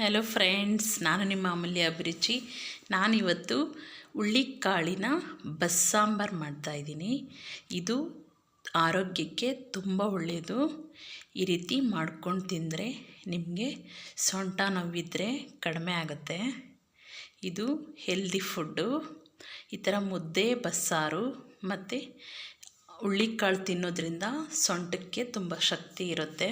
Hello friends, ನಾನು ನಿಮ್ಮ ಅಮೂಲ್ಯ ಅಭಿರುಚಿ. ನಾನಿವತ್ತು ಹುಳ್ಳಿಕಾಳಿನ ಬಸ್ಸಾಂಬಾರು ಮಾಡ್ತಾಯಿದ್ದೀನಿ. ಇದು ಆರೋಗ್ಯಕ್ಕೆ ತುಂಬ ಒಳ್ಳೆಯದು. ಈ ರೀತಿ ಮಾಡ್ಕೊಂಡು ತಿಂದರೆ ನಿಮಗೆ ಸೊಂಟ ನೋವಿದ್ದರೆ ಕಡಿಮೆ ಆಗುತ್ತೆ. ಇದು ಹೆಲ್ದಿ ಫುಡ್ಡು. ಈ ಥರ ಮುದ್ದೆ, ಬಸ್ಸಾರು ಮತ್ತು ಹುಳ್ಳಿಕಾಳು ತಿನ್ನೋದ್ರಿಂದ ಸೊಂಟಕ್ಕೆ ತುಂಬ ಶಕ್ತಿ ಇರುತ್ತೆ.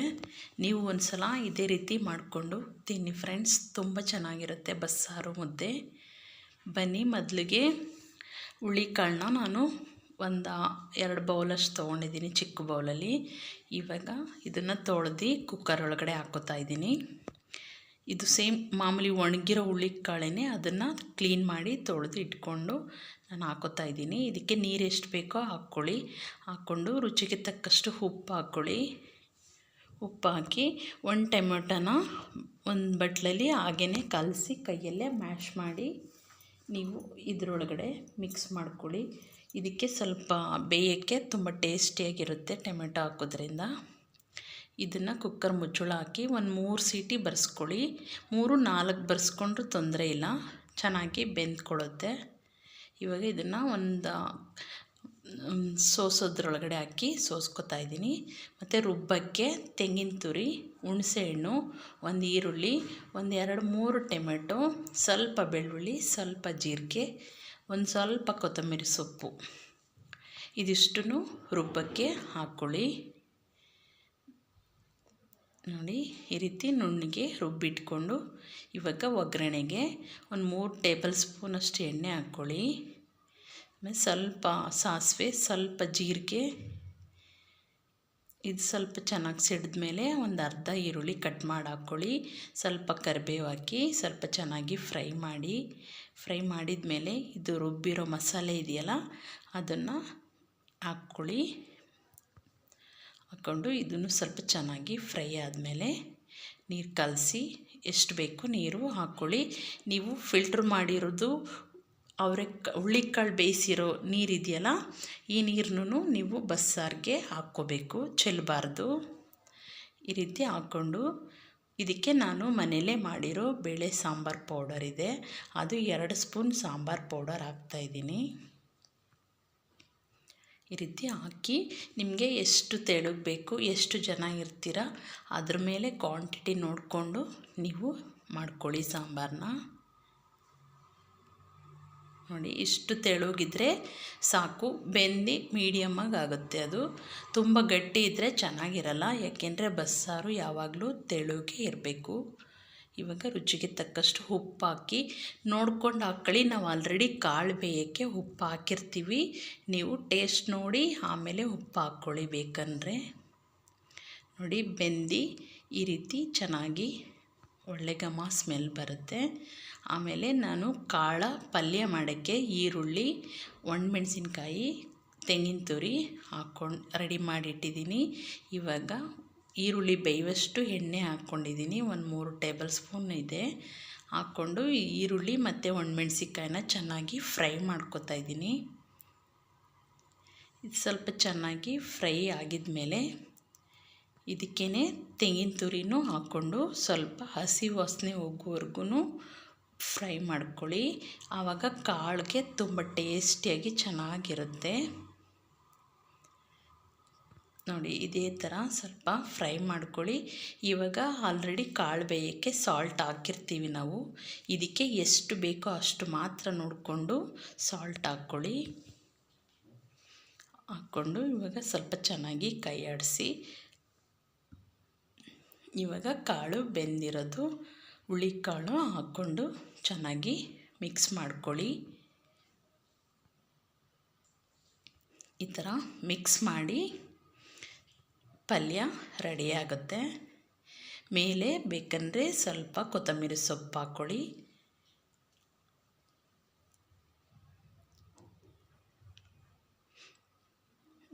ನೀವು ಒಂದು ಸಲ ಇದೇ ರೀತಿ ಮಾಡಿಕೊಂಡು ತಿನ್ನಿ ಫ್ರೆಂಡ್ಸ್, ತುಂಬ ಚೆನ್ನಾಗಿರುತ್ತೆ ಬಸ್ಸಾರು, ಮುದ್ದೆ. ಬನ್ನಿ, ಮೊದಲಿಗೆ ಹುಳ್ಳಿಕಾಳನ್ನ ನಾನು ಒಂದು 2 ಬೌಲಷ್ಟು ತೊಗೊಂಡಿದ್ದೀನಿ, ಚಿಕ್ಕ ಬೌಲಲ್ಲಿ. ಇವಾಗ ಇದನ್ನು ತೊಳೆದು ಕುಕ್ಕರ್ ಒಳಗಡೆ ಹಾಕೋತಾ ಇದ್ದೀನಿ. ಇದು ಸೇಮ್ ಮಾಮೂಲಿ ಒಣಗಿರೋ ಹುಳ್ಳಿಕಾಳೇ, ಅದನ್ನು ಕ್ಲೀನ್ ಮಾಡಿ ತೊಳೆದು ಇಟ್ಕೊಂಡು ನಾನು ಹಾಕೋತಾ ಇದ್ದೀನಿ. ಇದಕ್ಕೆ ನೀರು ಎಷ್ಟು ಬೇಕೋ ಹಾಕ್ಕೊಳ್ಳಿ. ಹಾಕ್ಕೊಂಡು ರುಚಿಗೆ ತಕ್ಕಷ್ಟು ಉಪ್ಪು ಹಾಕ್ಕೊಳ್ಳಿ. ಉಪ್ಪು ಹಾಕಿ 1 ಟೊಮೆಟೊನ ಒಂದು ಬಟ್ಲಲ್ಲಿ ಹಾಗೇ ಕಲಸಿ ಕೈಯಲ್ಲೇ ಮ್ಯಾಶ್ ಮಾಡಿ ನೀವು ಇದರೊಳಗಡೆ ಮಿಕ್ಸ್ ಮಾಡ್ಕೊಳ್ಳಿ. ಇದಕ್ಕೆ ಸ್ವಲ್ಪ ಬೇಯೋಕ್ಕೆ ತುಂಬ ಟೇಸ್ಟಿಯಾಗಿರುತ್ತೆ ಟೊಮೆಟೊ ಹಾಕೋದ್ರಿಂದ. ಇದನ್ನು ಕುಕ್ಕರ್ ಮುಚ್ಚಳ ಹಾಕಿ ಒಂದು 3 ಸೀಟಿ ಬರ್ಸ್ಕೊಳ್ಳಿ. 3-4 ಬರ್ಸ್ಕೊಂಡ್ರೂ ತೊಂದರೆ ಇಲ್ಲ, ಚೆನ್ನಾಗಿ ಬೆಂದ್ಕೊಳ್ಳುತ್ತೆ. ಇವಾಗ ಇದನ್ನು ಒಂದು ಸೋಸೋದ್ರೊಳಗಡೆ ಹಾಕಿ ಸೋಸ್ಕೊತಾ ಇದ್ದೀನಿ. ಮತ್ತು ರುಬ್ಬಕ್ಕೆ ತೆಂಗಿನ ತುರಿ, ಹುಣಸೆಹಣ್ಣು, ಒಂದು ಈರುಳ್ಳಿ, ಒಂದು 2-3 ಟೊಮೆಟೊ, ಸ್ವಲ್ಪ ಬೆಳ್ಳುಳ್ಳಿ, ಸ್ವಲ್ಪ ಜೀರಿಗೆ, ಒಂದು ಸ್ವಲ್ಪ ಕೊತ್ತಂಬರಿ ಸೊಪ್ಪು, ಇದಿಷ್ಟನ್ನು ರುಬ್ಬಕ್ಕೆ ಹಾಕ್ಕೊಳ್ಳಿ. ನೋಡಿ, ಈ ರೀತಿ ನುಣ್ಣಗೆ ರುಬ್ಬಿಟ್ಕೊಂಡು ಇವಾಗ ಒಗ್ಗರಣೆಗೆ ಒಂದು 3 ಟೇಬಲ್ ಸ್ಪೂನಷ್ಟು ಎಣ್ಣೆ ಹಾಕ್ಕೊಳ್ಳಿ. ಆಮೇಲೆ ಸ್ವಲ್ಪ ಸಾಸಿವೆ, ಸ್ವಲ್ಪ ಜೀರಿಗೆ, ಇದು ಸ್ವಲ್ಪ ಚೆನ್ನಾಗಿ ಸಿಡಿದ ಮೇಲೆ ಒಂದು ಅರ್ಧ ಈರುಳ್ಳಿ ಕಟ್ ಮಾಡಿ ಹಾಕ್ಕೊಳ್ಳಿ. ಸ್ವಲ್ಪ ಕರಿಬೇವು ಹಾಕಿ ಸ್ವಲ್ಪ ಚೆನ್ನಾಗಿ ಫ್ರೈ ಮಾಡಿದ ಮೇಲೆ ಇದು ರುಬ್ಬಿರೋ ಮಸಾಲೆ ಇದೆಯಲ್ಲ ಅದನ್ನು ಹಾಕ್ಕೊಳ್ಳಿ. ಹಾಕ್ಕೊಂಡು ಇದನ್ನು ಸ್ವಲ್ಪ ಚೆನ್ನಾಗಿ ಫ್ರೈ ಆದಮೇಲೆ ನೀರು ಕಲಸಿ ಎಷ್ಟು ಬೇಕು ನೀರು ಹಾಕ್ಕೊಳ್ಳಿ. ನೀವು ಫಿಲ್ಟ್ರ್ ಮಾಡಿರೋದು ಹುಳ್ಳಿಕಾಳು ಬೇಯಿಸಿರೋ ನೀರಿದೆಯಲ್ಲ, ಈ ನೀರನ್ನು ನೀವು ಬಸ್ಸಾರಿಗೆ ಹಾಕ್ಕೋಬೇಕು, ಚೆಲ್ಲಬಾರ್ದು. ಈ ರೀತಿ ಹಾಕ್ಕೊಂಡು ಇದಕ್ಕೆ ನಾನು ಮನೆಯಲ್ಲೇ ಮಾಡಿರೋ ಬೇಳೆ ಸಾಂಬಾರು ಪೌಡರ್ ಇದೆ, ಅದು 2 ಸ್ಪೂನ್ ಸಾಂಬಾರು ಪೌಡರ್ ಹಾಕ್ತಾಯಿದ್ದೀನಿ. ಈ ರೀತಿ ಹಾಕಿ ನಿಮಗೆ ಎಷ್ಟು ತೆಳುಗೆ ಬೇಕು, ಎಷ್ಟು ಜನ ಇರ್ತೀರ ಅದ್ರ ಮೇಲೆ ಕ್ವಾಂಟಿಟಿ ನೋಡಿಕೊಂಡು ನೀವು ಮಾಡ್ಕೊಳ್ಳಿ ಸಾಂಬಾರನ್ನ. ನೋಡಿ, ಇಷ್ಟು ತೆಳುಗಿದ್ರೆ ಸಾಕು, ಬೆಂದು ಮೀಡಿಯಮ್ಮಾಗಿ ಆಗುತ್ತೆ. ಅದು ತುಂಬ ಗಟ್ಟಿ ಇದ್ದರೆ ಚೆನ್ನಾಗಿರಲ್ಲ, ಯಾಕೆಂದರೆ ಬಸ್ಸಾರು ಯಾವಾಗಲೂ ತೆಳುಗೆ ಇರಬೇಕು. ಇವಾಗ ರುಚಿಗೆ ತಕ್ಕಷ್ಟು ಉಪ್ಪು ಹಾಕಿ ನೋಡ್ಕೊಂಡು ಹಾಕ್ಕೊಳ್ಳಿ. ನಾವು ಆಲ್ರೆಡಿ ಕಾಳು ಬೇಯೋಕ್ಕೆ ಉಪ್ಪು ಹಾಕಿರ್ತೀವಿ, ನೀವು ಟೇಸ್ಟ್ ನೋಡಿ ಆಮೇಲೆ ಉಪ್ಪು ಹಾಕ್ಕೊಳ್ಳಿ ಬೇಕಂದರೆ. ನೋಡಿ, ಬೆಂದು ಈ ರೀತಿ ಚೆನ್ನಾಗಿ ಒಳ್ಳೆ ಘಮ ಸ್ಮೆಲ್ ಬರುತ್ತೆ. ಆಮೇಲೆ ನಾನು ಕಾಳು ಪಲ್ಯ ಮಾಡೋಕ್ಕೆ ಈರುಳ್ಳಿ, ಒಣಮೆಣಸಿನ್ಕಾಯಿ, ತೆಂಗಿನ ತುರಿ ಹಾಕ್ಕೊಂಡು ರೆಡಿ ಮಾಡಿಟ್ಟಿದ್ದೀನಿ. ಇವಾಗ ಈರುಳ್ಳಿ ಬೇಯುವಷ್ಟು ಎಣ್ಣೆ ಹಾಕ್ಕೊಂಡಿದ್ದೀನಿ, ಒಂದು 3 ಟೇಬಲ್ ಸ್ಪೂನ್ ಇದೆ. ಹಾಕ್ಕೊಂಡು ಈರುಳ್ಳಿ ಮತ್ತು ಒಣಮೆಣಸಿನ್ಕಾಯಿನ ಚೆನ್ನಾಗಿ ಫ್ರೈ ಮಾಡ್ಕೊತಾ ಇದ್ದೀನಿ. ಇದು ಸ್ವಲ್ಪ ಚೆನ್ನಾಗಿ ಫ್ರೈ ಆಗಿದ ಮೇಲೆ ಇದಕ್ಕೇ ತೆಂಗಿನ ತುರಿನೂ ಹಾಕ್ಕೊಂಡು ಸ್ವಲ್ಪ ಹಸಿ ವಾಸನೆ ಹೋಗೋವರೆಗೂ ಫ್ರೈ ಮಾಡ್ಕೊಳ್ಳಿ. ಆವಾಗ ಕಾಳಿಗೆ ತುಂಬ ಟೇಸ್ಟಿಯಾಗಿ ಚೆನ್ನಾಗಿರುತ್ತೆ. ನೋಡಿ, ಇದೇ ಥರ ಸ್ವಲ್ಪ ಫ್ರೈ ಮಾಡ್ಕೊಳ್ಳಿ. ಇವಾಗ ಆಲ್ರೆಡಿ ಕಾಳು ಬೇಯೋಕ್ಕೆ ಸಾಲ್ಟ್ ಹಾಕಿರ್ತೀವಿ ನಾವು, ಇದಕ್ಕೆ ಎಷ್ಟು ಬೇಕೋ ಅಷ್ಟು ಮಾತ್ರ ನೋಡಿಕೊಂಡು ಸಾಲ್ಟ್ ಹಾಕ್ಕೊಳ್ಳಿ. ಹಾಕ್ಕೊಂಡು ಇವಾಗ ಸ್ವಲ್ಪ ಚೆನ್ನಾಗಿ ಕೈ ಆಡಿಸಿ ಇವಾಗ ಕಾಳು ಬೆಂದಿರೋದು ಹುಳ್ಳಿಕಾಳು ಹಾಕ್ಕೊಂಡು ಚೆನ್ನಾಗಿ ಮಿಕ್ಸ್ ಮಾಡ್ಕೊಳ್ಳಿ. ಈ ಥರ ಮಿಕ್ಸ್ ಮಾಡಿ ಪಲ್ಯ ರೆಡಿಯಾಗುತ್ತೆ. ಮೇಲೆ ಬೇಕಂದರೆ ಸ್ವಲ್ಪ ಕೊತ್ತಂಬರಿ ಸೊಪ್ಪು ಹಾಕ್ಕೊಳ್ಳಿ.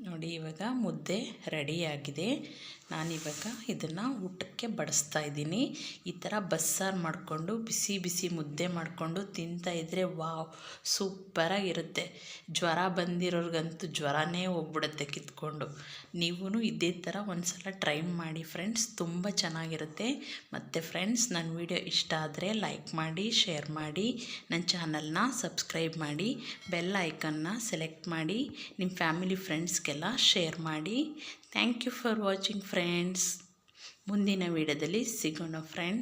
ನೋಡಿ, ನೋಡಿ ಇವಾಗ ಮುದ್ದೆ ರೆಡಿಯಾಗಿದೆ. ನಾನಿವಾಗ ಇದನ್ನು ಊಟಕ್ಕೆ ಬಡಿಸ್ತಾ ಇದ್ದೀನಿ. ಈ ಥರ ಬಸ್ಸಾರು ಮಾಡಿಕೊಂಡು ಬಿಸಿ ಬಿಸಿ ಮುದ್ದೆ ಮಾಡಿಕೊಂಡು ತಿಂತಾಯಿದ್ರೆ ವಾವ್ ಸೂಪರಾಗಿರುತ್ತೆ. ಜ್ವರ ಬಂದಿರೋರ್ಗಂತೂ ಜ್ವರನೇ ಹೋಗ್ಬಿಡುತ್ತೆ ಕಿತ್ಕೊಂಡು. ನೀವೂ ಇದೇ ಥರ ಒಂದು ಸಲ ಟ್ರೈ ಮಾಡಿ ಫ್ರೆಂಡ್ಸ್, ತುಂಬ ಚೆನ್ನಾಗಿರುತ್ತೆ. ಮತ್ತು ಫ್ರೆಂಡ್ಸ್, ನನ್ನ ವಿಡಿಯೋ ಇಷ್ಟ ಆದರೆ ಲೈಕ್ ಮಾಡಿ, ಶೇರ್ ಮಾಡಿ, ನನ್ನ ಚಾನಲ್ನ ಸಬ್ಸ್ಕ್ರೈಬ್ ಮಾಡಿ, ಬೆಲ್ ಐಕನ್ನ ಸೆಲೆಕ್ಟ್ ಮಾಡಿ, ನಿಮ್ಮ ಫ್ಯಾಮಿಲಿ ಫ್ರೆಂಡ್ಸ್ಗೆಲ್ಲ ಶೇರ್ ಮಾಡಿ. Thank you for watching friends. ಮುಂದಿನ ವಿಡಿಯೋದಲ್ಲಿ ಸಿಗೋಣ ಫ್ರೆಂಡ್ಸ್.